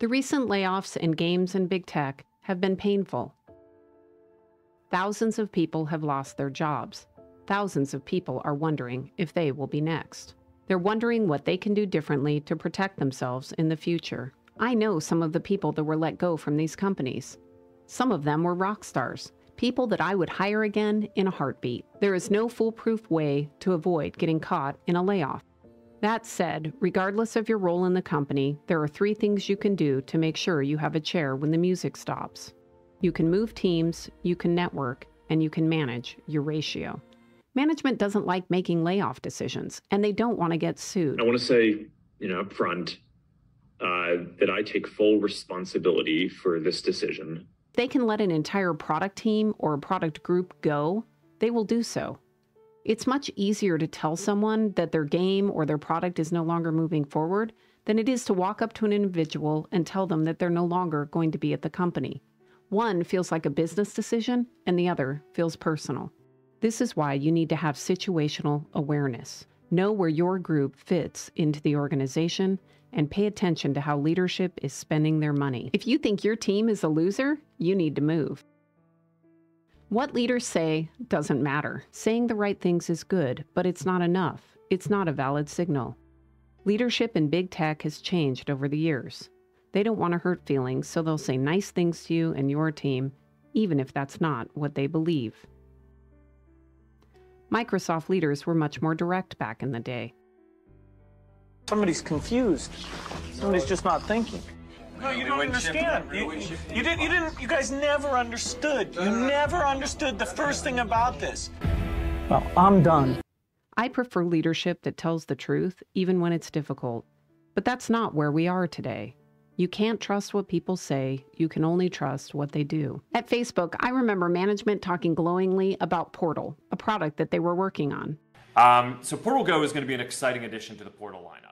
The recent layoffs in games and big tech have been painful. Thousands of people have lost their jobs. Thousands of people are wondering if they will be next. They're wondering what they can do differently to protect themselves in the future. I know some of the people that were let go from these companies. Some of them were rock stars, people that I would hire again in a heartbeat. There is no foolproof way to avoid getting caught in a layoff. That said, regardless of your role in the company, there are 3 things you can do to make sure you have a chair when the music stops. You can move teams, you can network, and you can manage your ratio. Management doesn't like making layoff decisions, and they don't want to get sued. I want to say, up front, that I take full responsibility for this decision. If they can let an entire product team or a product group go, they will do so. It's much easier to tell someone that their game or their product is no longer moving forward than it is to walk up to an individual and tell them that they're no longer going to be at the company. One feels like a business decision, and the other feels personal. This is why you need to have situational awareness. Know where your group fits into the organization and pay attention to how leadership is spending their money. If you think your team is a loser, you need to move. What leaders say doesn't matter. Saying the right things is good, but it's not enough. It's not a valid signal. Leadership in big tech has changed over the years. They don't want to hurt feelings, so they'll say nice things to you and your team, even if that's not what they believe. Microsoft leaders were much more direct back in the day. Somebody's confused. Somebody's just not thinking. No, you don't understand. You guys never understood. You never understood the first thing about this. Well, I'm done. I prefer leadership that tells the truth, even when it's difficult. But that's not where we are today. You can't trust what people say. You can only trust what they do. At Facebook, I remember management talking glowingly about Portal, a product that they were working on. So Portal Go is going to be an exciting addition to the Portal lineup.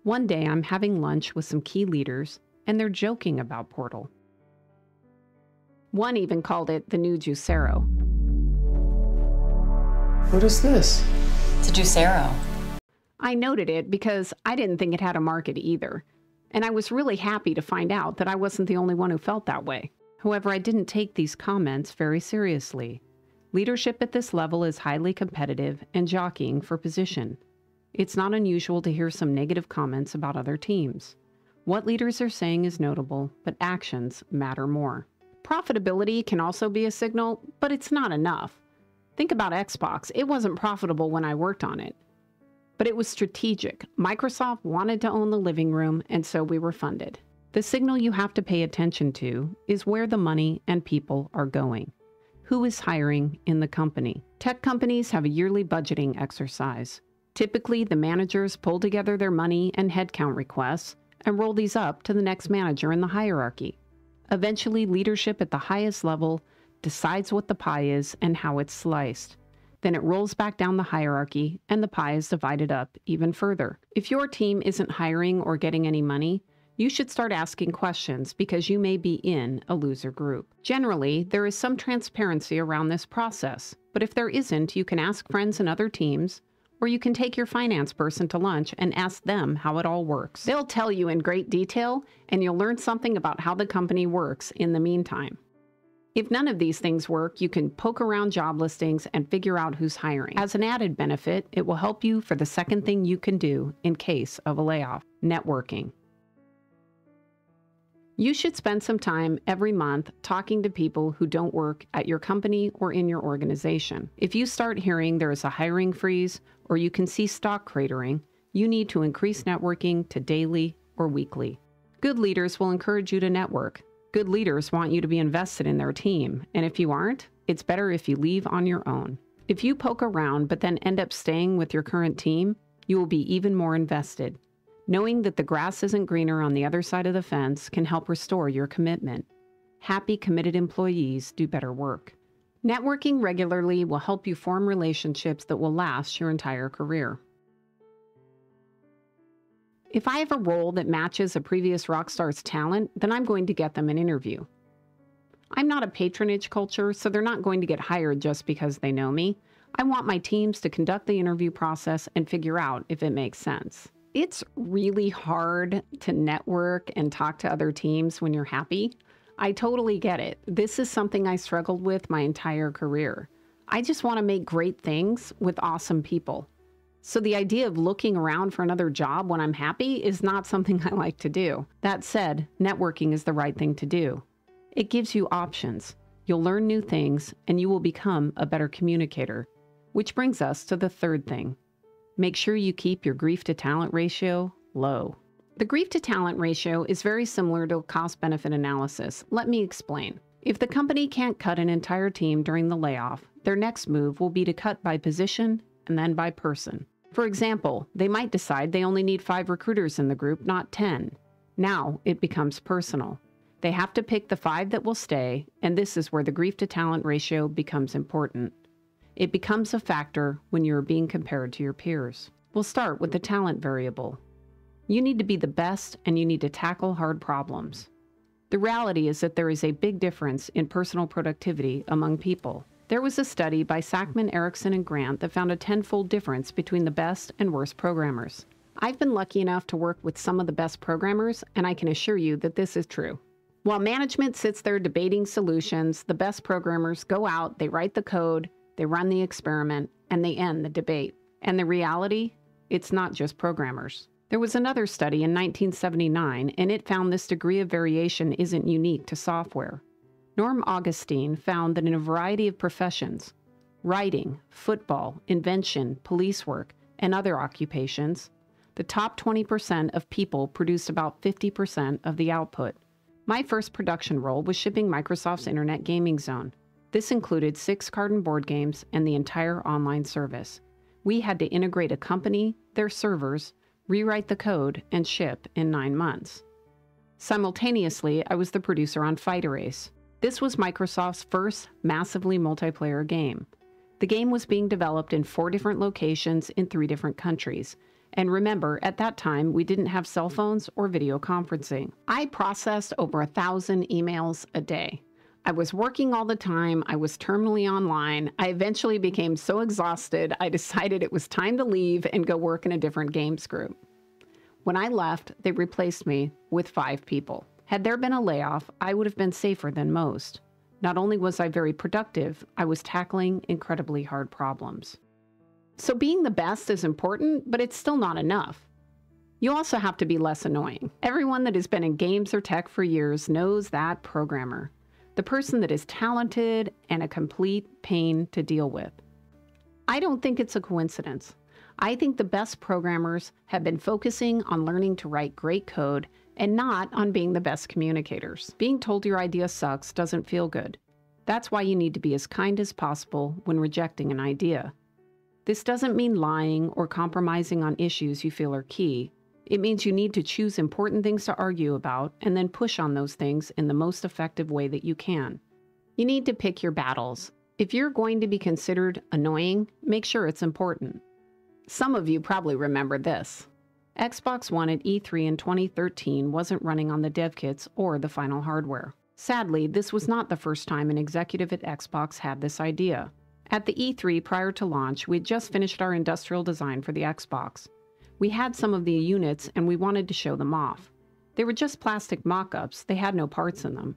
One day, I'm having lunch with some key leaders, and they're joking about Portal. One even called it the new Juicero. What is this? It's a Juicero. I noted it because I didn't think it had a market either. And I was really happy to find out that I wasn't the only one who felt that way. However, I didn't take these comments very seriously. Leadership at this level is highly competitive and jockeying for position. It's not unusual to hear some negative comments about other teams. What leaders are saying is notable, but actions matter more. Profitability can also be a signal, but it's not enough. Think about Xbox. It wasn't profitable when I worked on it. But it was strategic. Microsoft wanted to own the living room, and so we were funded. The signal you have to pay attention to is where the money and people are going. Who is hiring in the company? Tech companies have a yearly budgeting exercise. Typically, the managers pull together their money and headcount requests and roll these up to the next manager in the hierarchy. Eventually, leadership at the highest level decides what the pie is and how it's sliced. Then it rolls back down the hierarchy and the pie is divided up even further. If your team isn't hiring or getting any money, you should start asking questions because you may be in a loser group. Generally, there is some transparency around this process, but if there isn't, you can ask friends and other teams, or you can take your finance person to lunch and ask them how it all works. They'll tell you in great detail, and you'll learn something about how the company works in the meantime. If none of these things work, you can poke around job listings and figure out who's hiring. As an added benefit, it will help you for the second thing you can do in case of a layoff: networking. You should spend some time every month talking to people who don't work at your company or in your organization. If you start hearing there is a hiring freeze or you can see stock cratering, you need to increase networking to daily or weekly. Good leaders will encourage you to network. Good leaders want you to be invested in their team, and if you aren't, it's better if you leave on your own. If you poke around but then end up staying with your current team, you will be even more invested. Knowing that the grass isn't greener on the other side of the fence can help restore your commitment. Happy, committed employees do better work. Networking regularly will help you form relationships that will last your entire career. If I have a role that matches a previous rock star's talent, then I'm going to get them an interview. I'm not a patronage culture, so they're not going to get hired just because they know me. I want my teams to conduct the interview process and figure out if it makes sense. It's really hard to network and talk to other teams when you're happy. I totally get it. This is something I struggled with my entire career. I just want to make great things with awesome people. So the idea of looking around for another job when I'm happy is not something I like to do. That said, networking is the right thing to do. It gives you options. You'll learn new things and you will become a better communicator. Which brings us to the third thing. Make sure you keep your grief to talent ratio low. The grief to talent ratio is very similar to a cost-benefit analysis. Let me explain. If the company can't cut an entire team during the layoff, their next move will be to cut by position and then by person. For example, they might decide they only need 5 recruiters in the group, not 10. Now it becomes personal. They have to pick the 5 that will stay, and this is where the grief to talent ratio becomes important. It becomes a factor when you are being compared to your peers. We'll start with the talent variable. You need to be the best and you need to tackle hard problems. The reality is that there is a big difference in personal productivity among people. There was a study by Sackman, Erickson, and Grant that found a 10-fold difference between the best and worst programmers. I've been lucky enough to work with some of the best programmers, and I can assure you that this is true. While management sits there debating solutions, the best programmers go out, they write the code, they run the experiment, and they end the debate. And the reality? It's not just programmers. There was another study in 1979, and it found this degree of variation isn't unique to software. Norm Augustine found that in a variety of professions, writing, football, invention, police work, and other occupations, the top 20% of people produced about 50% of the output. My first production role was shipping Microsoft's Internet Gaming Zone. This included 6 card and board games and the entire online service. We had to integrate a company, their servers, rewrite the code, and ship in 9 months. Simultaneously, I was the producer on Fighter Ace. This was Microsoft's first massively multiplayer game. The game was being developed in 4 different locations in 3 different countries. And remember, at that time, we didn't have cell phones or video conferencing. I processed over 1,000 emails a day. I was working all the time. I was terminally online. I eventually became so exhausted, I decided it was time to leave and go work in a different games group. When I left, they replaced me with 5 people. Had there been a layoff, I would have been safer than most. Not only was I very productive, I was tackling incredibly hard problems. So being the best is important, but it's still not enough. You also have to be less annoying. Everyone that has been in games or tech for years knows that programmer. The person that is talented and a complete pain to deal with. I don't think it's a coincidence. I think the best programmers have been focusing on learning to write great code and not on being the best communicators. Being told your idea sucks doesn't feel good. That's why you need to be as kind as possible when rejecting an idea. This doesn't mean lying or compromising on issues you feel are key. It means you need to choose important things to argue about and then push on those things in the most effective way that you can. You need to pick your battles. If you're going to be considered annoying, make sure it's important. Some of you probably remember this. Xbox One at E3 in 2013 wasn't running on the dev kits or the final hardware. Sadly, this was not the first time an executive at Xbox had this idea. At the E3 prior to launch, we had just finished our industrial design for the Xbox. We had some of the units and we wanted to show them off. They were just plastic mock-ups, they had no parts in them.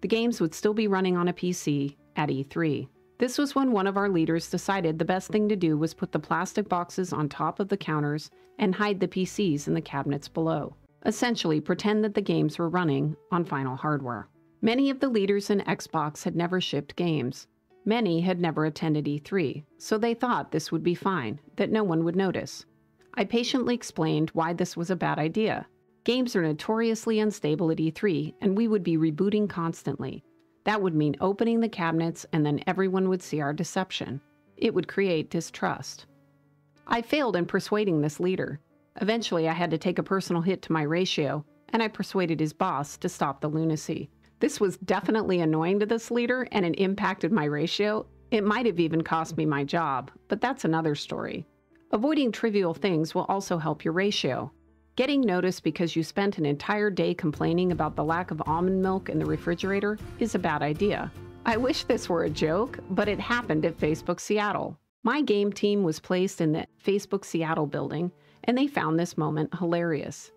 The games would still be running on a PC at E3. This was when one of our leaders decided the best thing to do was put the plastic boxes on top of the counters and hide the PCs in the cabinets below. Essentially, pretend that the games were running on final hardware. Many of the leaders in Xbox had never shipped games. Many had never attended E3, so they thought this would be fine, that no one would notice. I patiently explained why this was a bad idea. Games are notoriously unstable at E3, and we would be rebooting constantly. That would mean opening the cabinets and then everyone would see our deception. It would create distrust. I failed in persuading this leader. Eventually, I had to take a personal hit to my ratio, and I persuaded his boss to stop the lunacy. This was definitely annoying to this leader, and it impacted my ratio. It might have even cost me my job, but that's another story. Avoiding trivial things will also help your ratio. Getting noticed because you spent an entire day complaining about the lack of almond milk in the refrigerator is a bad idea. I wish this were a joke, but it happened at Facebook Seattle. My game team was placed in the Facebook Seattle building, and they found this moment hilarious.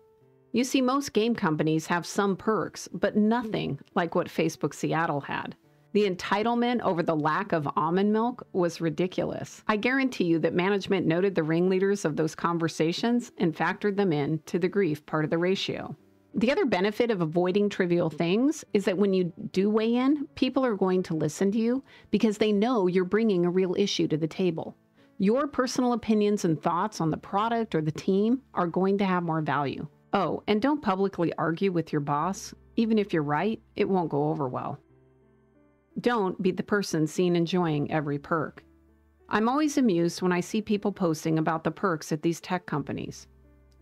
You see, most game companies have some perks, but nothing like what Facebook Seattle had. The entitlement over the lack of almond milk was ridiculous. I guarantee you that management noted the ringleaders of those conversations and factored them in to the grief part of the ratio. The other benefit of avoiding trivial things is that when you do weigh in, people are going to listen to you because they know you're bringing a real issue to the table. Your personal opinions and thoughts on the product or the team are going to have more value. Oh, and don't publicly argue with your boss. Even if you're right, it won't go over well. Don't be the person seen enjoying every perk. I'm always amused when I see people posting about the perks at these tech companies.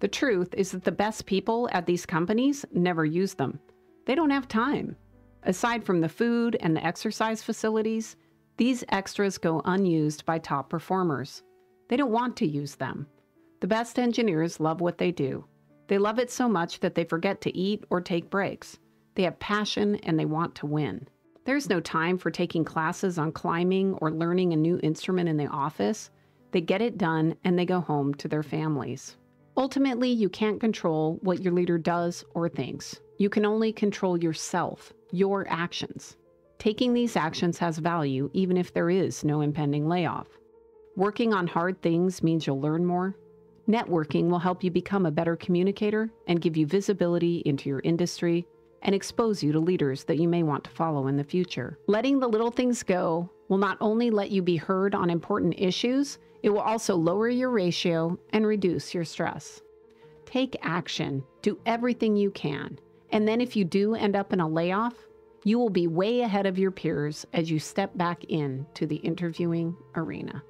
The truth is that the best people at these companies never use them. They don't have time. Aside from the food and the exercise facilities, these extras go unused by top performers. They don't want to use them. The best engineers love what they do. They love it so much that they forget to eat or take breaks. They have passion and they want to win. There's no time for taking classes on climbing or learning a new instrument in the office. They get it done and they go home to their families. Ultimately, you can't control what your leader does or thinks. You can only control yourself, your actions. Taking these actions has value even if there is no impending layoff. Working on hard things means you'll learn more. Networking will help you become a better communicator and give you visibility into your industry and expose you to leaders that you may want to follow in the future. Letting the little things go will not only let you be heard on important issues, it will also lower your ratio and reduce your stress. Take action, do everything you can, and then if you do end up in a layoff, you will be way ahead of your peers as you step back into the interviewing arena.